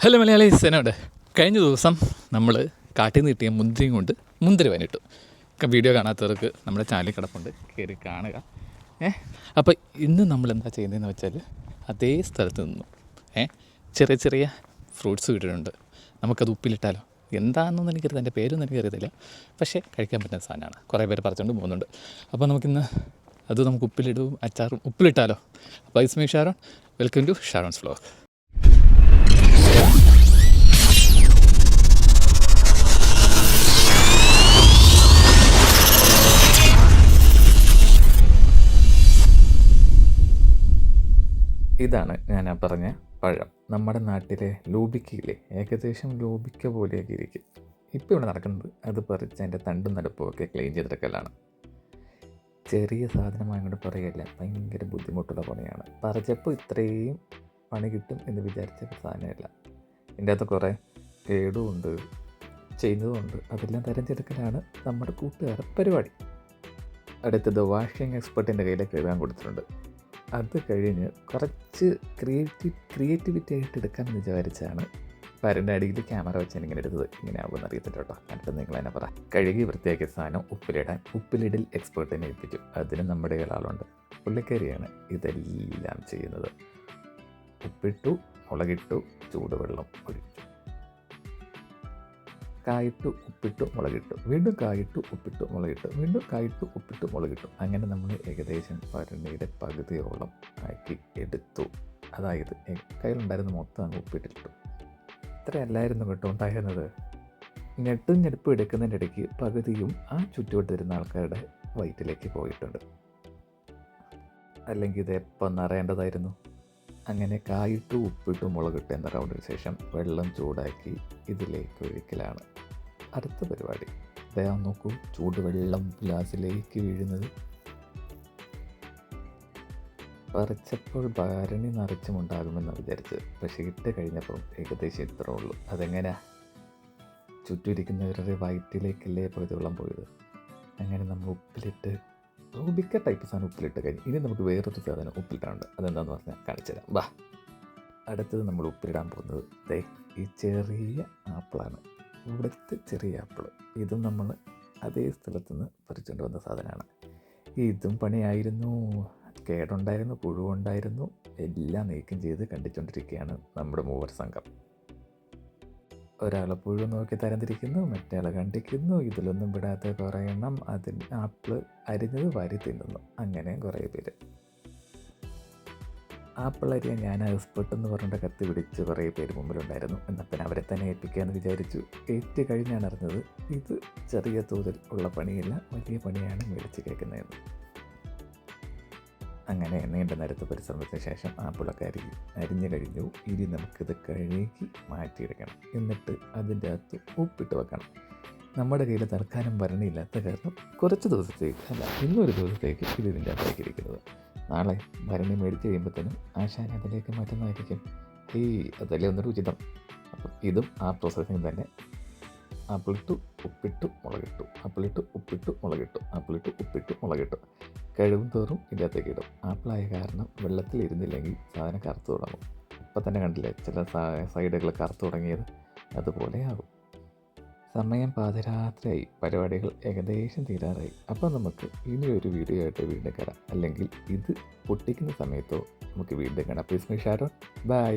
Hello Malayalees, എന്നോട് കഴിഞ്ഞ ദിവസം നമ്മൾ കാട്ടിൽ നിന്ന് കിട്ടിയ മുന്തിരിയും കൊണ്ട് മുന്തിരി വനിട്ടു. വീഡിയോ കാണാത്തവർക്ക് നമ്മുടെ ചാനലിൽ കിടപ്പുണ്ട്, കയറി കാണുക. അപ്പോൾ ഇന്ന് നമ്മൾ എന്താ ചെയ്യുന്നതെന്ന് വെച്ചാൽ അതേ സ്ഥലത്ത് നിന്നും ചെറിയ ചെറിയ ഫ്രൂട്ട്സ് കിട്ടിയിട്ടുണ്ട്. നമുക്കത് ഉപ്പിലിട്ടാലോ? എന്താണെന്നൊന്നും എനിക്കറിയില്ല, എൻ്റെ പേരൊന്നും എനിക്കറിയത്തില്ല, പക്ഷേ കഴിക്കാൻ പറ്റുന്ന സാധനമാണ്. കുറേ പേര് പറിച്ചുകൊണ്ട് പോകുന്നുണ്ട്. അപ്പോൾ നമുക്കിന്ന് അത് നമുക്ക് ഉപ്പിലിടും അച്ചാറും ഉപ്പിലിട്ടാലോ? അപ്പോൾ it's me Sharon, welcome to Sharon's vlog. ഇതാണ് ഞാൻ പറഞ്ഞ പഴം. നമ്മുടെ നാട്ടിലെ ലൂബിക്കയില്ലേ, ഏകദേശം ലൂബിക്ക പോലെയൊക്കെ ഇരിക്കും. ഇപ്പോൾ ഇവിടെ നടക്കുന്നത് അത് പറിച്ച് അതിൻ്റെ തണ്ടും നടുപ്പുമൊക്കെ ക്ലീൻ ചെയ്തെടുക്കലാണ്. ചെറിയ സാധനമായതുകൊണ്ട് പറയുകയില്ല, ഭയങ്കര ബുദ്ധിമുട്ടുള്ള പണിയാണ്. പറിച്ചപ്പോൾ ഇത്രയും പണി കിട്ടും എന്ന് വിചാരിച്ച സാധനമല്ല. ഇതിൻ്റെ അകത്ത് കുറേ കേടുമുണ്ട്, ചെയ്യുന്നതുമുണ്ട്. അതെല്ലാം തരംചെടുക്കലാണ് നമ്മുടെ കൂട്ടുകാരുടെ പരിപാടി. അടുത്തത് വാഷിംഗ് എക്സ്പെർട്ടിൻ്റെ കയ്യിലേക്ക് എഴുതാൻ കൊടുത്തിട്ടുണ്ട്. അത് കഴിഞ്ഞ് കുറച്ച് ക്രിയേറ്റിവിറ്റി ആയിട്ട് എടുക്കാമെന്ന് വിചാരിച്ചാണ് പരൻ്റെ അടിയിൽ ക്യാമറ വെച്ച് ഇങ്ങനെ എടുത്തത്. ഇങ്ങനെ ആകുമെന്ന് അറിയത്തില്ല കേട്ടോ, കണ്ടിട്ട് നിങ്ങൾ തന്നെ പറ. കഴുകി വൃത്തിയാക്കിയ സാധനം ഉപ്പിലിടൽ എക്സ്പേർട്ടിനെ ഏൽപ്പിച്ചു. അതിന് നമ്മുടെ ആളുണ്ട്, പുള്ളിക്കാരിയാണ് ഇതെല്ലാം ചെയ്യുന്നത്. ഉപ്പിട്ടു, മുളകിട്ടു, ചൂടുവെള്ളം ഒഴിച്ചു, കായിട്ടു, ഉപ്പിട്ടു, മുളകിട്ടു, വീണ്ടും കായിട്ടു, ഉപ്പിട്ടു, മുളകിട്ടു, വീണ്ടും കായിട്ടു, ഉപ്പിട്ടു, മുളകിട്ടു. അങ്ങനെ നമ്മൾ ഏകദേശം ഭരണിയുടെ പകുതിയോളം ആക്കി എടുത്തു. അതായത് കയ്യിലുണ്ടായിരുന്ന മൊത്തം അങ്ങ് ഉപ്പിട്ടിട്ടു. ഇത്രയല്ലായിരുന്നു കേട്ടോ ഉണ്ടായിരുന്നത്. ഞെടുപ്പും എടുക്കുന്നതിൻ്റെ ഇടയ്ക്ക് പകുതിയും ആ ചുറ്റുവട്ടത്തിരുന്ന ആൾക്കാരുടെ വയറ്റിലേക്ക് പോയിട്ടുണ്ട്. അല്ലെങ്കിൽ ഇത് എപ്പം നിറയേണ്ടതായിരുന്നു. അങ്ങനെ കായിട്ടു, ഉപ്പിട്ടു, മുളകിട്ട് എന്ന റൗണ്ടിന് ശേഷം വെള്ളം ചൂടാക്കി ഇതിലേക്ക് ഒഴിക്കലാണ് അടുത്ത പരിപാടി. ദയാ നോക്കൂ, ചൂടുവെള്ളം ഗ്ലാസ്സിലേക്ക് വീഴുന്നത്. പറിച്ചപ്പോൾ ഭരണി നിറച്ചുമുണ്ടാകുമെന്ന് വിചാരിച്ചത്, പക്ഷേ ഇട്ട് കഴിഞ്ഞപ്പോൾ ഏകദേശം ഇത്ര ഉള്ളൂ. അതെങ്ങനെയാ? ചുറ്റുമിരിക്കുന്നവരുടെ വയറ്റിലേക്കല്ലേ പകുതി വെള്ളം പോയത്. അങ്ങനെ നമ്മൾ ഉപ്പിലിട്ട് റൂബിക്ക ടൈപ്പ് സാധനം ഉപ്പിലിട്ട് കഴിഞ്ഞ് ഇനി നമുക്ക് വേറൊരു സാധനം ഉപ്പിലിട്ടാനുണ്ട്. അതെന്താണെന്ന് പറഞ്ഞാൽ കാണിച്ചു തരാം. വാ. അടുത്തത് നമ്മൾ ഉപ്പിലിടാൻ പോകുന്നത് ഈ ചെറിയ ആപ്പിളാണ്. ഇവിടുത്തെ ചെറിയ ആപ്പിൾ. ഇതും നമ്മൾ അതേ സ്ഥലത്ത് നിന്ന് പറിച്ചുകൊണ്ട് വന്ന സാധനമാണ്. ഇതും പണിയായിരുന്നു. കേടുണ്ടായിരുന്നു, പുഴുവുണ്ടായിരുന്നു, എല്ലാം നീക്കം ചെയ്ത് കണ്ടിച്ചുകൊണ്ടിരിക്കുകയാണ് നമ്മുടെ മൂവർ സംഘം. ഒരാളെ പുഴു നോക്കി തരംതിരിക്കുന്നു, മറ്റേയാളെ കണ്ടിക്കുന്നു. ഇതിലൊന്നും വിടാത്ത കുറേ എണ്ണം ആപ്പിൾ അരിഞ്ഞത് വാരി തിന്നുന്നു. അങ്ങനെ കുറേ പേര്. ആപ്പിൾ അരിയാൻ ഞാൻ എക്സ്പെർട്ട് എന്ന് പറഞ്ഞിട്ട് കത്തി പിടിച്ച് കുറേ പേര് മുമ്പിലുണ്ടായിരുന്നു. എന്നാൽ പിന്നെ അവരെ തന്നെ ഏൽപ്പിക്കാമെന്ന് വിചാരിച്ചു. ഏറ്റ് കഴിഞ്ഞാണ് അറിഞ്ഞത് ഇത് ചെറിയ തോതിൽ ഉള്ള പണിയല്ല, വലിയ പണിയാണ് മേടിച്ച് കേൾക്കുന്നതെന്ന്. അങ്ങനെ നീണ്ട നേരത്തെ പരിശ്രമത്തിന് ശേഷം ആപ്പിളൊക്കെ അരിഞ്ഞു കഴിഞ്ഞു. ഇനി നമുക്കിത് കഴുകി മാറ്റിയെടുക്കണം. എന്നിട്ട് അതിൻ്റെ അകത്ത് ഉപ്പിട്ട് വെക്കണം. നമ്മുടെ കയ്യിൽ തൽക്കാലം ഭരണിയില്ലാത്ത കാരണം കുറച്ച് ദിവസത്തേക്ക് അല്ല, ഇന്നൊരു ദിവസത്തേക്ക് ഇത് ഇതിൻ്റെ അകത്തേക്ക് ഇരിക്കുന്നത്. നാളെ ഭരണി മേടിച്ച് കഴിയുമ്പോഴത്തേനും ആശാൻ അതിലേക്ക് മാറ്റുന്നതായിരിക്കും. അതല്ലേ ഒന്നൊരു ഉചിതം. അപ്പം ഇതും ആ പ്രോസസ്സിങ് തന്നെ. ആപ്പിളിട്ടു, ഉപ്പിട്ടു, മുളകിട്ടു, ആപ്പിളിട്ടു, ഉപ്പിട്ടു, മുളകിട്ടു, ആപ്പിളിട്ടു, ഉപ്പിട്ടു, മുളകിട്ടു. കഴിവും തോറും ഇതിനകത്തേക്ക് ഇടും. ആപ്പിളായ കാരണം വെള്ളത്തിൽ ഇരുന്നില്ലെങ്കിൽ സാധനം കറുത്ത് തുടങ്ങും. ഇപ്പം തന്നെ കണ്ടില്ലേ ചില സൈഡുകൾ കറുത്ത് തുടങ്ങിയത്, അതുപോലെ ആകും. സമയം പാതിരാത്രിയായി, പരിപാടികൾ ഏകദേശം തീരാറായി. അപ്പോൾ നമുക്ക് ഇനിയൊരു വീഡിയോ ആയിട്ട് വീണ്ടും കാണാം. അല്ലെങ്കിൽ ഇത് പൊട്ടിക്കുന്ന സമയത്തോ നമുക്ക് വീണ്ടും കാണാം. Please me Sharon. ബൈ.